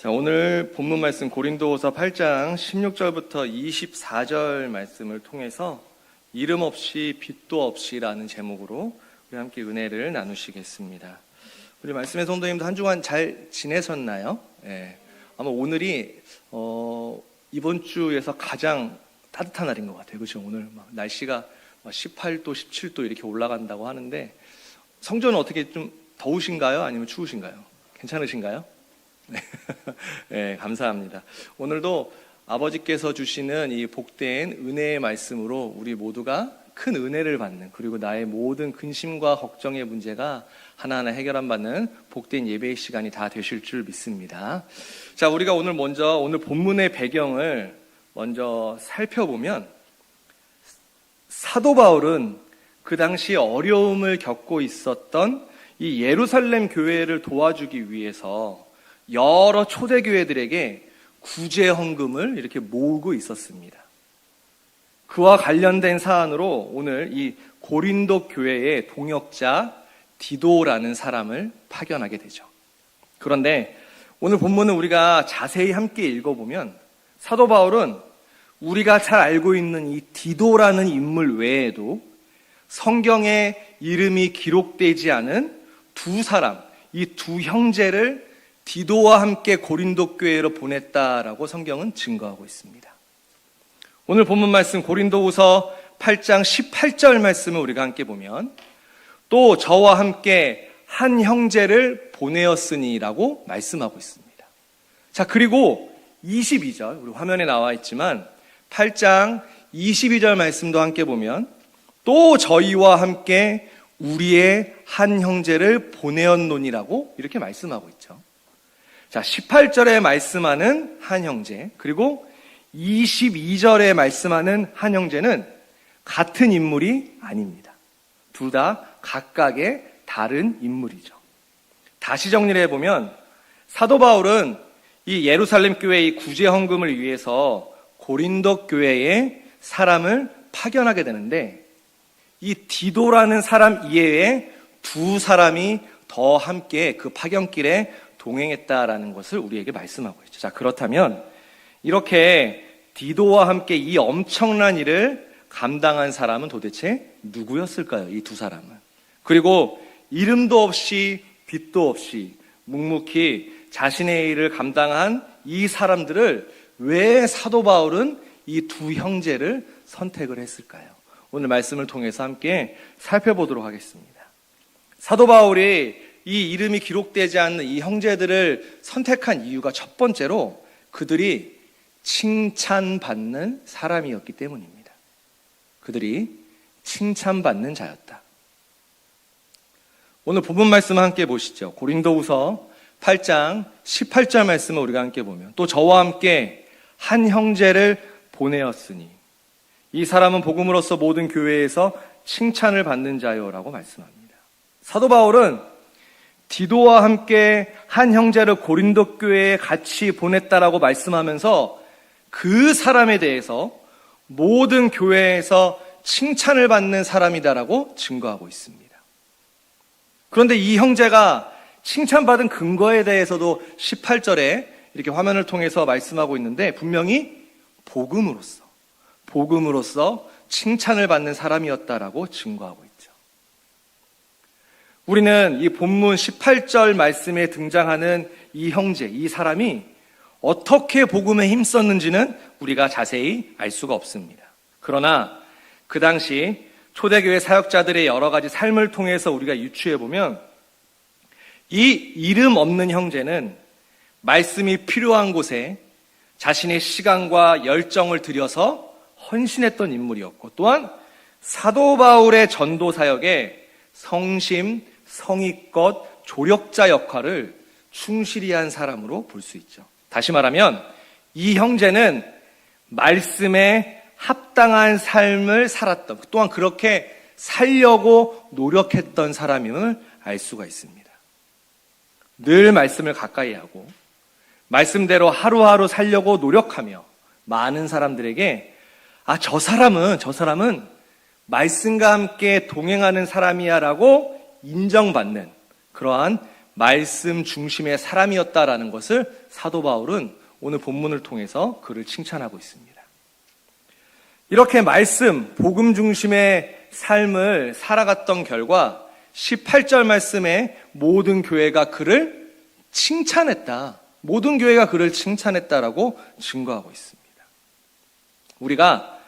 자, 오늘 본문 말씀 고린도후서 8장 16절부터 24절 말씀을 통해서 이름 없이 빛도 없이라는 제목으로 우리 함께 은혜를 나누시겠습니다. 우리 말씀의 성도님도 한 주간 잘 지내셨나요? 네. 아마 오늘이 이번 주에서 가장 따뜻한 날인 것 같아요. 그렇죠? 오늘 막 날씨가 18도, 17도 이렇게 올라간다고 하는데 성전은 어떻게 좀 더우신가요? 아니면 추우신가요? 괜찮으신가요? 네, 감사합니다. 오늘도 아버지께서 주시는 이 복된 은혜의 말씀으로 우리 모두가 큰 은혜를 받는, 그리고 나의 모든 근심과 걱정의 문제가 하나하나 해결안 받는 복된 예배의 시간이 다 되실 줄 믿습니다. 자, 우리가 오늘 본문의 배경을 먼저 살펴보면, 사도 바울은 그 당시 어려움을 겪고 있었던 이 예루살렘 교회를 도와주기 위해서 여러 초대교회들에게 구제 헌금을 이렇게 모으고 있었습니다. 그와 관련된 사안으로 오늘 이 고린도 교회의 동역자 디도라는 사람을 파견하게 되죠. 그런데 오늘 본문은 우리가 자세히 함께 읽어보면 사도 바울은 우리가 잘 알고 있는 이 디도라는 인물 외에도 성경에 이름이 기록되지 않은 두 사람, 이 두 형제를 디도와 함께 고린도 교회로 보냈다라고 성경은 증거하고 있습니다. 오늘 본문 말씀 고린도후서 8장 18절 말씀을 우리가 함께 보면, 또 저와 함께 한 형제를 보내었으니라고 말씀하고 있습니다. 자, 그리고 22절, 우리 화면에 나와 있지만 8장 22절 말씀도 함께 보면, 또 저희와 함께 우리의 한 형제를 보내었노니라고 이렇게 말씀하고 있죠. 자, 18절에 말씀하는 한 형제, 그리고 22절에 말씀하는 한 형제는 같은 인물이 아닙니다. 둘 다 각각의 다른 인물이죠. 다시 정리를 해보면 사도 바울은 이 예루살렘 교회의 구제 헌금을 위해서 고린도 교회에 사람을 파견하게 되는데, 이 디도라는 사람 이외에 두 사람이 더 함께 그 파견길에 동행했다라는 것을 우리에게 말씀하고 있죠. 자, 그렇다면 이렇게 디도와 함께 이 엄청난 일을 감당한 사람은 도대체 누구였을까요? 이 두 사람은. 그리고 이름도 없이 빛도 없이 묵묵히 자신의 일을 감당한 이 사람들을 왜 사도 바울은 이 두 형제를 선택을 했을까요? 오늘 말씀을 통해서 함께 살펴보도록 하겠습니다. 사도 바울이 이 이름이 기록되지 않는 이 형제들을 선택한 이유가 첫 번째로 그들이 칭찬받는 사람이었기 때문입니다. 그들이 칭찬받는 자였다. 오늘 본문 말씀을 함께 보시죠. 고린도후서 8장 18절 말씀을 우리가 함께 보면, 또 저와 함께 한 형제를 보내었으니 이 사람은 복음으로써 모든 교회에서 칭찬을 받는 자요라고 말씀합니다. 사도 바울은 디도와 함께 한 형제를 고린도 교회에 같이 보냈다라고 말씀하면서 그 사람에 대해서 모든 교회에서 칭찬을 받는 사람이다라고 증거하고 있습니다. 그런데 이 형제가 칭찬받은 근거에 대해서도 18절에 이렇게 화면을 통해서 말씀하고 있는데, 분명히 복음으로써 칭찬을 받는 사람이었다라고 증거하고 있죠. 우리는 이 본문 18절 말씀에 등장하는 이 형제, 이 사람이 어떻게 복음에 힘썼는지는 우리가 자세히 알 수가 없습니다. 그러나 그 당시 초대교회 사역자들의 여러 가지 삶을 통해서 우리가 유추해보면, 이 이름 없는 형제는 말씀이 필요한 곳에 자신의 시간과 열정을 들여서 헌신했던 인물이었고, 또한 사도 바울의 전도 사역에 성심, 성의껏 조력자 역할을 충실히 한 사람으로 볼 수 있죠. 다시 말하면 이 형제는 말씀에 합당한 삶을 살았던, 또한 그렇게 살려고 노력했던 사람임을 알 수가 있습니다. 늘 말씀을 가까이 하고 말씀대로 하루하루 살려고 노력하며 많은 사람들에게 저 사람은 말씀과 함께 동행하는 사람이야 라고 인정받는 그러한 말씀 중심의 사람이었다라는 것을 사도 바울은 오늘 본문을 통해서 그를 칭찬하고 있습니다. 이렇게 말씀, 복음 중심의 삶을 살아갔던 결과 18절 말씀에 모든 교회가 그를 칭찬했다. 모든 교회가 그를 칭찬했다라고 증거하고 있습니다. 우리가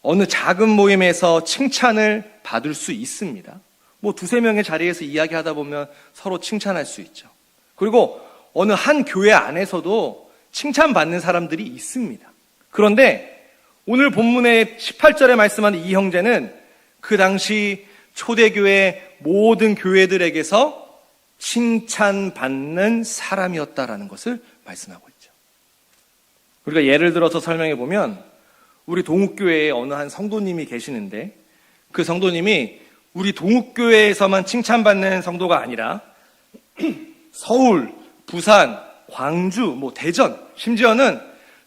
어느 작은 모임에서 칭찬을 받을 수 있습니다. 뭐 두세 명의 자리에서 이야기하다 보면 서로 칭찬할 수 있죠. 그리고 어느 한 교회 안에서도 칭찬받는 사람들이 있습니다. 그런데 오늘 본문의 18절에 말씀하는 이 형제는 그 당시 초대교회 모든 교회들에게서 칭찬받는 사람이었다라는 것을 말씀하고 있죠. 우리가 예를 들어서 설명해 보면 우리 동욱교회에 어느 한 성도님이 계시는데 그 성도님이 우리 동욱교회에서만 칭찬받는 성도가 아니라 서울, 부산, 광주, 대전, 심지어는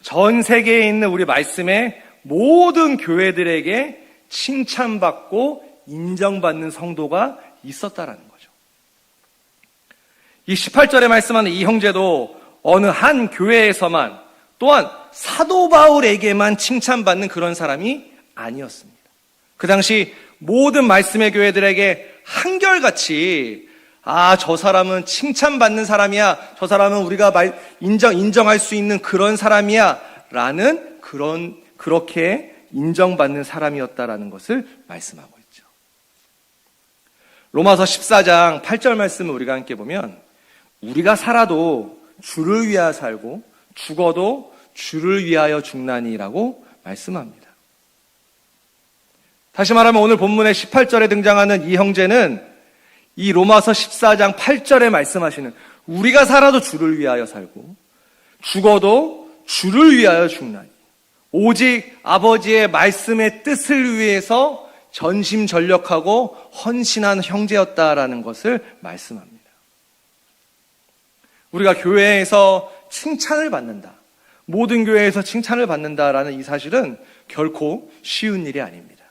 전 세계에 있는 우리 말씀의 모든 교회들에게 칭찬받고 인정받는 성도가 있었다라는 거죠. 이 18절에 말씀하는 이 형제도 어느 한 교회에서만 또한 사도 바울에게만 칭찬받는 그런 사람이 아니었습니다. 그 당시 모든 말씀의 교회들에게 한결같이 저 사람은 칭찬받는 사람이야. 저 사람은 우리가 인정할 수 있는 그런 사람이야. 라는 그렇게 인정받는 사람이었다라는 것을 말씀하고 있죠. 로마서 14장 8절 말씀을 우리가 함께 보면 우리가 살아도 주를 위하여 살고 죽어도 주를 위하여 죽나니라고 말씀합니다. 다시 말하면 오늘 본문의 18절에 등장하는 이 형제는 이 로마서 14장 8절에 말씀하시는 우리가 살아도 주를 위하여 살고 죽어도 주를 위하여 죽나니 오직 아버지의 말씀의 뜻을 위해서 전심전력하고 헌신한 형제였다라는 것을 말씀합니다. 우리가 교회에서 칭찬을 받는다. 모든 교회에서 칭찬을 받는다라는 이 사실은 결코 쉬운 일이 아닙니다.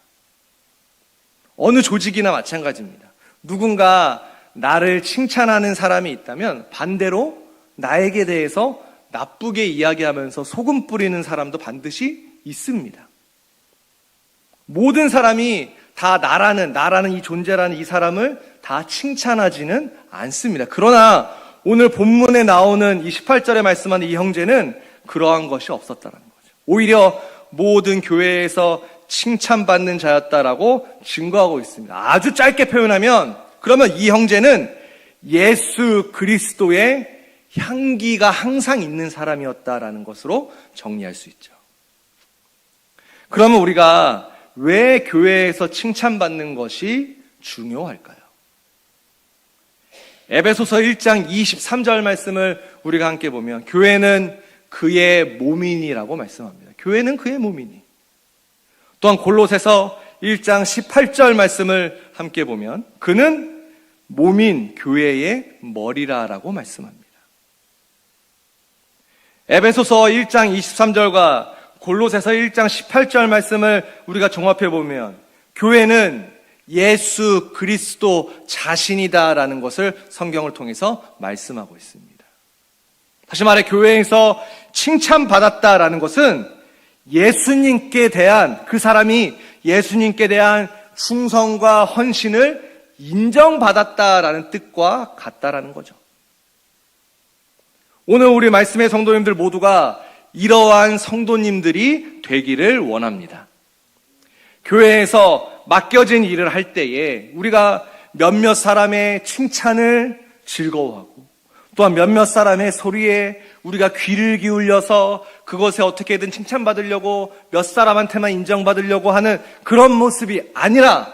어느 조직이나 마찬가지입니다. 누군가 나를 칭찬하는 사람이 있다면 반대로 나에게 대해서 나쁘게 이야기하면서 소금 뿌리는 사람도 반드시 있습니다. 모든 사람이 다 나라는 이 존재라는 이 사람을 다 칭찬하지는 않습니다. 그러나 오늘 본문에 나오는 이 18절에 말씀하는 이 형제는 그러한 것이 없었다는 거죠. 오히려 모든 교회에서 칭찬받는 자였다라고 증거하고 있습니다. 아주 짧게 표현하면 그러면 이 형제는 예수 그리스도의 향기가 항상 있는 사람이었다라는 것으로 정리할 수 있죠. 그러면 우리가 왜 교회에서 칭찬받는 것이 중요할까요? 에베소서 1장 23절 말씀을 우리가 함께 보면 교회는 그의 몸이니라고 말씀합니다. 교회는 그의 몸이니. 또한 골로새서 1장 18절 말씀을 함께 보면 그는 몸인 교회의 머리라라고 말씀합니다. 에베소서 1장 23절과 골로새서 1장 18절 말씀을 우리가 종합해 보면 교회는 예수 그리스도 자신이다라는 것을 성경을 통해서 말씀하고 있습니다. 다시 말해 교회에서 칭찬받았다라는 것은 예수님께 대한 그 사람이 예수님께 대한 충성과 헌신을 인정받았다라는 뜻과 같다라는 거죠. 오늘 우리 말씀의 성도님들 모두가 이러한 성도님들이 되기를 원합니다. 교회에서 맡겨진 일을 할 때에 우리가 몇몇 사람의 칭찬을 즐거워하고 또한 몇몇 사람의 소리에 우리가 귀를 기울여서 그것에 어떻게든 칭찬받으려고 몇 사람한테만 인정받으려고 하는 그런 모습이 아니라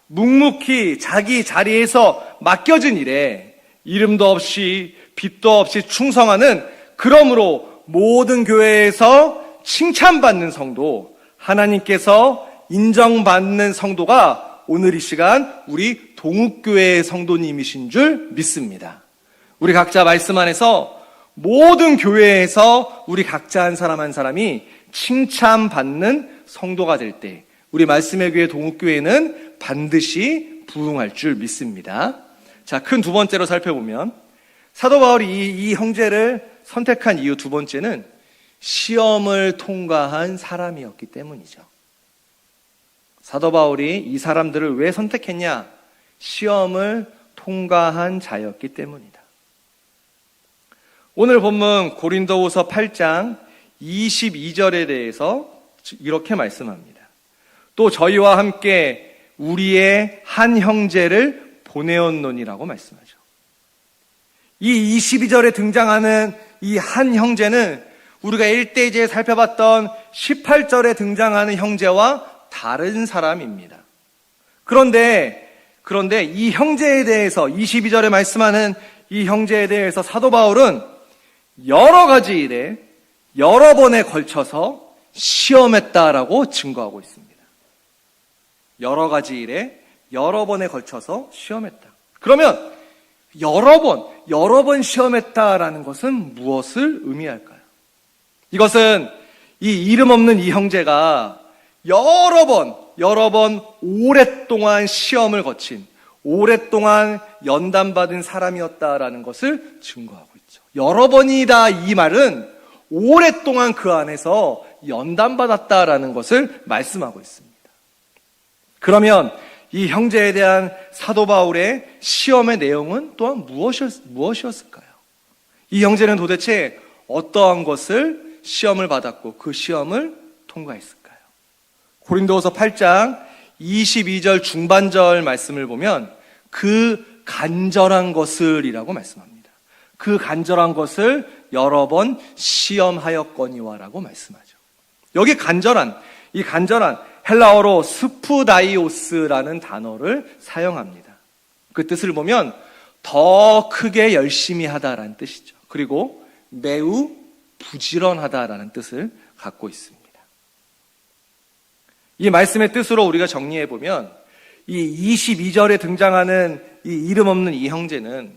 묵묵히 자기 자리에서 맡겨진 일에 이름도 없이 빛도 없이 충성하는 그러므로 모든 교회에서 칭찬받는 성도, 하나님께서 인정받는 성도가 오늘 이 시간 우리 동욱교회의 성도님이신 줄 믿습니다. 우리 각자 말씀 안에서 모든 교회에서 우리 각자 한 사람 한 사람이 칭찬받는 성도가 될 때 우리 말씀의 교회 동욱교회는 반드시 부흥할 줄 믿습니다. 자, 큰 두 번째로 살펴보면 사도 바울이 이 형제를 선택한 이유 두 번째는 시험을 통과한 사람이었기 때문이죠. 사도 바울이 이 사람들을 왜 선택했냐? 시험을 통과한 자였기 때문이다. 오늘 본문 고린도후서 8장 22절에 대해서 이렇게 말씀합니다. 또 저희와 함께 우리의 한 형제를 보내었노니라고 말씀하죠. 이 22절에 등장하는 이 한 형제는 우리가 1대이제 살펴봤던 18절에 등장하는 형제와 다른 사람입니다. 그런데 이 형제에 대해서 22절에 말씀하는 이 형제에 대해서 사도 바울은 여러 가지 일에 여러 번에 걸쳐서 시험했다라고 증거하고 있습니다. 여러 가지 일에 여러 번에 걸쳐서 시험했다. 그러면 여러 번 시험했다라는 것은 무엇을 의미할까요? 이것은 이 이름 없는 이 형제가 여러 번 오랫동안 시험을 거친, 오랫동안 연단받은 사람이었다라는 것을 증거하고 있죠. 여러 번이다 이 말은 오랫동안 그 안에서 연단받았다라는 것을 말씀하고 있습니다. 그러면 이 형제에 대한 사도 바울의 시험의 내용은 또한 무엇이었을까요? 이 형제는 도대체 어떠한 것을 시험을 받았고 그 시험을 통과했을까요? 고린도후서 8장 22절 중반절 말씀을 보면 그 간절한 것을이라고 말씀합니다. 그 간절한 것을 여러 번 시험하였거니와라고 말씀하죠. 여기 이 간절한 헬라어로 스푸다이오스라는 단어를 사용합니다. 그 뜻을 보면 더 크게 열심히 하다라는 뜻이죠. 그리고 매우 부지런하다라는 뜻을 갖고 있습니다. 이 말씀의 뜻으로 우리가 정리해 보면 이 22절에 등장하는 이 이름 없는 이 형제는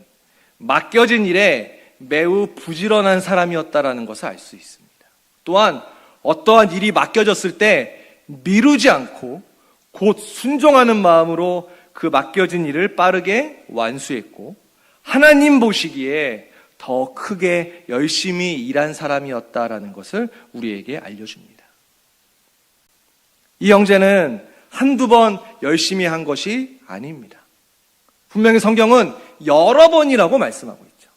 맡겨진 일에 매우 부지런한 사람이었다라는 것을 알 수 있습니다. 또한 어떠한 일이 맡겨졌을 때 미루지 않고 곧 순종하는 마음으로 그 맡겨진 일을 빠르게 완수했고 하나님 보시기에 더 크게 열심히 일한 사람이었다라는 것을 우리에게 알려줍니다. 이 형제는 한두 번 열심히 한 것이 아닙니다. 분명히 성경은 여러 번이라고 말씀하고 있죠.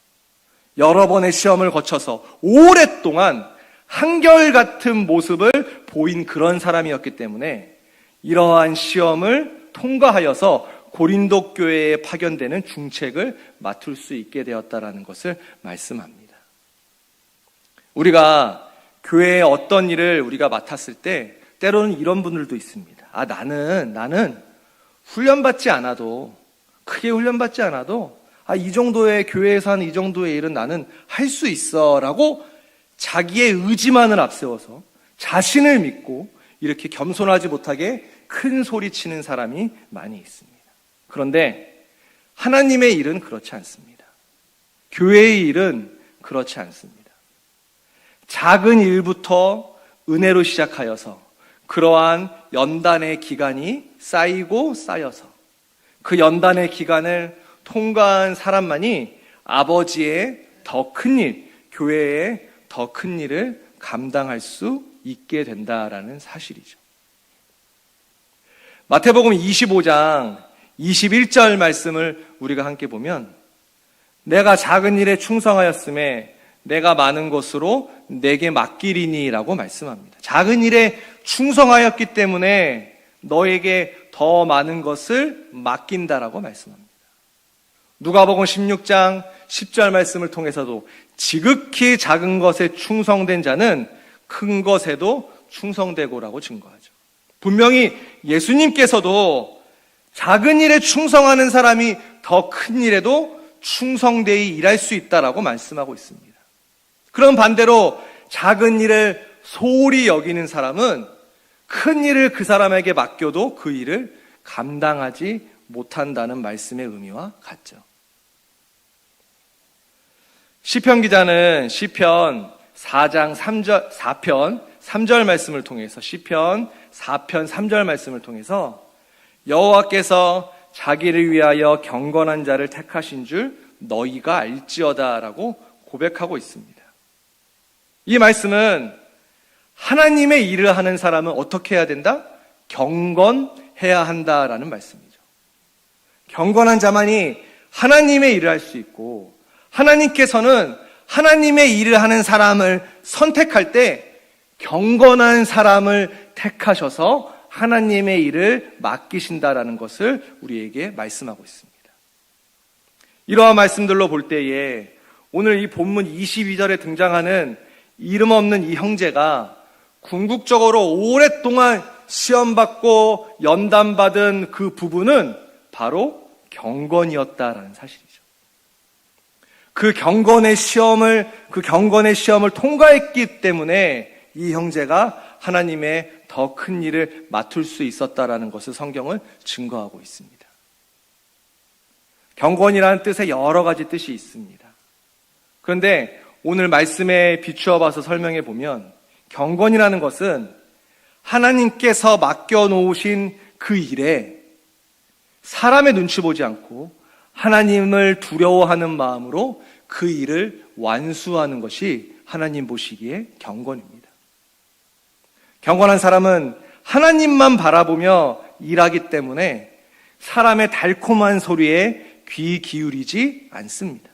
여러 번의 시험을 거쳐서 오랫동안 한결같은 모습을 보인 그런 사람이었기 때문에 이러한 시험을 통과하여서 고린도 교회에 파견되는 중책을 맡을 수 있게 되었다라는 것을 말씀합니다. 우리가 교회에 어떤 일을 우리가 맡았을 때 때로는 이런 분들도 있습니다. 나는 훈련받지 않아도 크게 훈련받지 않아도 이 정도의 교회에서 하는 이 정도의 일은 나는 할 수 있어 라고 자기의 의지만을 앞세워서 자신을 믿고 이렇게 겸손하지 못하게 큰 소리 치는 사람이 많이 있습니다. 그런데 하나님의 일은 그렇지 않습니다. 교회의 일은 그렇지 않습니다. 작은 일부터 은혜로 시작하여서 그러한 연단의 기간이 쌓이고 쌓여서 그 연단의 기간을 통과한 사람만이 아버지의 더 큰 일, 교회의 더 큰 일을 감당할 수 있게 된다라는 사실이죠. 마태복음 25장 21절 말씀을 우리가 함께 보면 내가 작은 일에 충성하였음에 내가 많은 것으로 내게 맡기리니 라고 말씀합니다. 작은 일에 충성하였기 때문에 너에게 더 많은 것을 맡긴다라고 말씀합니다. 누가복음 16장 10절 말씀을 통해서도 지극히 작은 것에 충성된 자는 큰 것에도 충성되고라고 증거하죠. 분명히 예수님께서도 작은 일에 충성하는 사람이 더 큰 일에도 충성되이 일할 수 있다라고 말씀하고 있습니다. 그럼 반대로 작은 일을 소홀히 여기는 사람은 큰 일을 그 사람에게 맡겨도 그 일을 감당하지 못한다는 말씀의 의미와 같죠. 시편 기자는 시편 4장 4편 3절 말씀을 통해서 시편 4편 3절 말씀을 통해서 여호와께서 자기를 위하여 경건한 자를 택하신 줄 너희가 알지어다라고 고백하고 있습니다. 이 말씀은 하나님의 일을 하는 사람은 어떻게 해야 된다? 경건해야 한다라는 말씀이죠. 경건한 자만이 하나님의 일을 할 수 있고, 하나님께서는 하나님의 일을 하는 사람을 선택할 때 경건한 사람을 택하셔서 하나님의 일을 맡기신다라는 것을 우리에게 말씀하고 있습니다. 이러한 말씀들로 볼 때에 오늘 이 본문 22절에 등장하는 이름 없는 이 형제가 궁극적으로 오랫동안 시험받고 연단받은 그 부분은 바로 경건이었다라는 사실이죠. 그 경건의 시험을 통과했기 때문에 이 형제가 하나님의 더 큰 일을 맡을 수 있었다라는 것을 성경은 증거하고 있습니다. 경건이라는 뜻에 여러 가지 뜻이 있습니다. 그런데 오늘 말씀에 비추어 봐서 설명해 보면 경건이라는 것은 하나님께서 맡겨놓으신 그 일에 사람의 눈치 보지 않고 하나님을 두려워하는 마음으로 그 일을 완수하는 것이 하나님 보시기에 경건입니다. 경건한 사람은 하나님만 바라보며 일하기 때문에 사람의 달콤한 소리에 귀 기울이지 않습니다.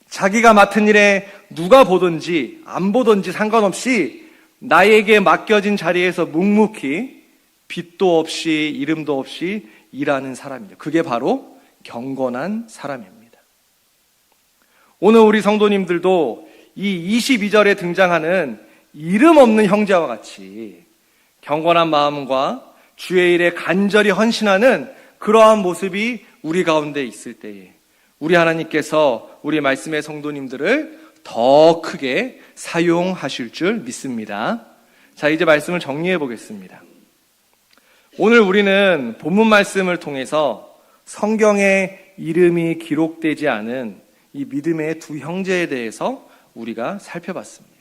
자기가 맡은 일에 누가 보든지 안 보든지 상관없이 나에게 맡겨진 자리에서 묵묵히 빛도 없이 이름도 없이 일하는 사람이죠. 그게 바로 경건한 사람입니다. 오늘 우리 성도님들도 이 22절에 등장하는 이름 없는 형제와 같이 경건한 마음과 주의 일에 간절히 헌신하는 그러한 모습이 우리 가운데 있을 때에 우리 하나님께서 우리 말씀의 성도님들을 더 크게 사용하실 줄 믿습니다. 자, 이제 말씀을 정리해 보겠습니다. 오늘 우리는 본문 말씀을 통해서 성경에 이름이 기록되지 않은 이 믿음의 두 형제에 대해서 우리가 살펴봤습니다.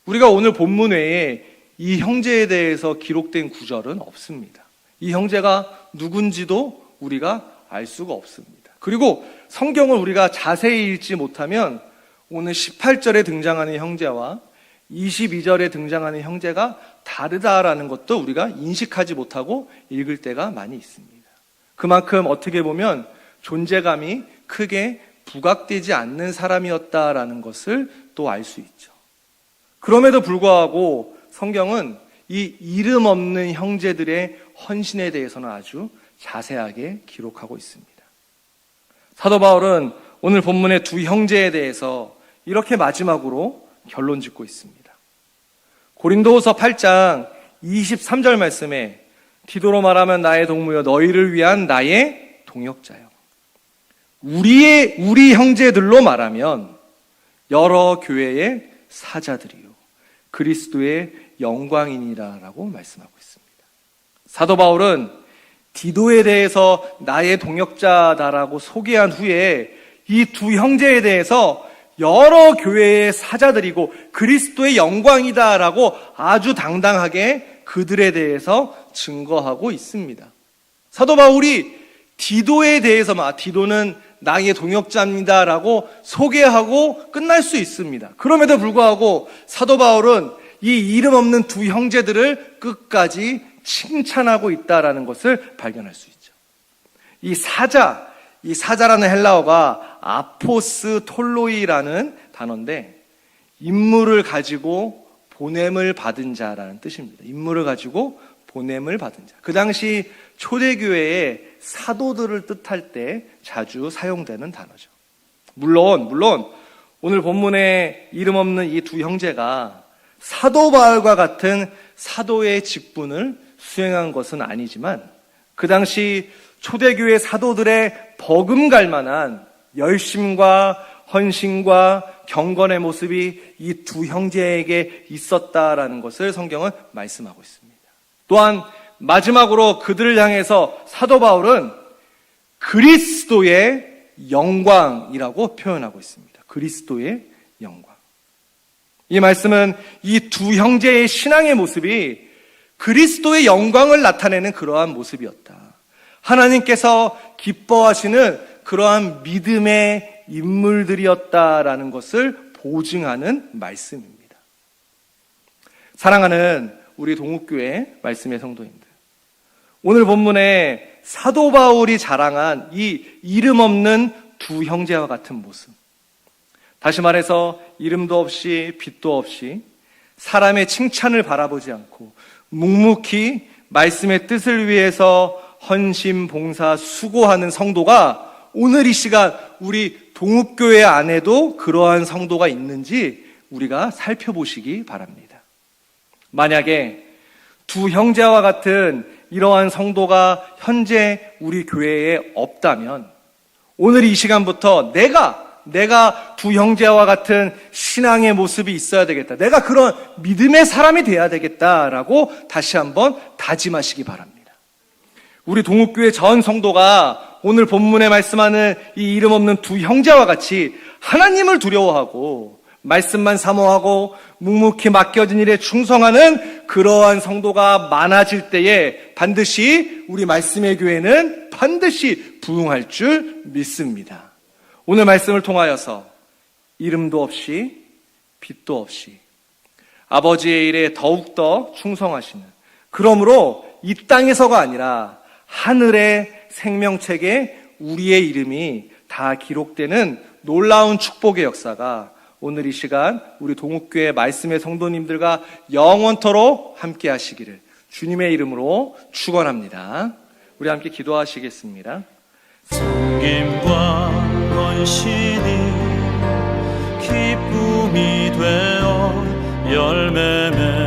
우리가 오늘 본문 외에 이 형제에 대해서 기록된 구절은 없습니다. 이 형제가 누군지도 우리가 알 수가 없습니다. 그리고 성경을 우리가 자세히 읽지 못하면 오늘 18절에 등장하는 형제와 22절에 등장하는 형제가 다르다라는 것도 우리가 인식하지 못하고 읽을 때가 많이 있습니다. 그만큼 어떻게 보면 존재감이 크게 부각되지 않는 사람이었다라는 것을 또 알 수 있죠. 그럼에도 불구하고 성경은 이 이름 없는 형제들의 헌신에 대해서는 아주 자세하게 기록하고 있습니다. 사도 바울은 오늘 본문의 두 형제에 대해서 이렇게 마지막으로 결론 짓고 있습니다. 고린도후서 8장 23절 말씀에 디도로 말하면 나의 동무여 너희를 위한 나의 동역자요. 우리 형제들로 말하면 여러 교회의 사자들이요 그리스도의 영광이니라라고 말씀하고 있습니다. 사도 바울은 디도에 대해서 나의 동역자다라고 소개한 후에 이 두 형제에 대해서 여러 교회의 사자들이고 그리스도의 영광이다라고 아주 당당하게 그들에 대해서 증거하고 있습니다. 사도 바울이 디도에 대해서만 디도는 나의 동역자입니다라고 소개하고 끝날 수 있습니다. 그럼에도 불구하고 사도 바울은 이 이름 없는 두 형제들을 끝까지 칭찬하고 있다라는 것을 발견할 수 있죠. 이 사자라는 헬라어가 아포스톨로이라는 단어인데 임무를 가지고 보냄을 받은 자라는 뜻입니다. 임무를 가지고 보냄을 받은 자. 그 당시 초대교회의 사도들을 뜻할 때 자주 사용되는 단어죠. 물론 오늘 본문에 이름 없는 이 두 형제가 사도 바울과 같은 사도의 직분을 수행한 것은 아니지만 그 당시 초대교회 사도들의 버금갈 만한 열심과 헌신과 경건의 모습이 이 두 형제에게 있었다라는 것을 성경은 말씀하고 있습니다. 또한 마지막으로 그들을 향해서 사도 바울은 그리스도의 영광이라고 표현하고 있습니다. 그리스도의 영광. 이 말씀은 이 두 형제의 신앙의 모습이 그리스도의 영광을 나타내는 그러한 모습이었다. 하나님께서 기뻐하시는 그러한 믿음의 인물들이었다라는 것을 보증하는 말씀입니다. 사랑하는 우리 동욱교회 말씀의 성도님들, 오늘 본문에 사도 바울이 자랑한 이 이름 없는 두 형제와 같은 모습, 다시 말해서 이름도 없이 빛도 없이 사람의 칭찬을 바라보지 않고 묵묵히 말씀의 뜻을 위해서 헌신, 봉사, 수고하는 성도가 오늘 이 시간 우리 동욱교회 안에도 그러한 성도가 있는지 우리가 살펴보시기 바랍니다. 만약에 두 형제와 같은 이러한 성도가 현재 우리 교회에 없다면 오늘 이 시간부터 내가 두 형제와 같은 신앙의 모습이 있어야 되겠다, 내가 그런 믿음의 사람이 돼야 되겠다라고 다시 한번 다짐하시기 바랍니다. 우리 동욱교회 전 성도가 오늘 본문에 말씀하는 이 이름 없는 두 형제와 같이 하나님을 두려워하고 말씀만 사모하고 묵묵히 맡겨진 일에 충성하는 그러한 성도가 많아질 때에 반드시 우리 말씀의 교회는 반드시 부흥할 줄 믿습니다. 오늘 말씀을 통하여서 이름도 없이 빛도 없이 아버지의 일에 더욱더 충성하시는, 그러므로 이 땅에서가 아니라 하늘의 생명책에 우리의 이름이 다 기록되는 놀라운 축복의 역사가 오늘 이 시간 우리 동욱교회 말씀의 성도님들과 영원토록 함께 하시기를 주님의 이름으로 축원합니다. 우리 함께 기도하시겠습니다. 섬김과 헌신이 기쁨이 되어 열매 맺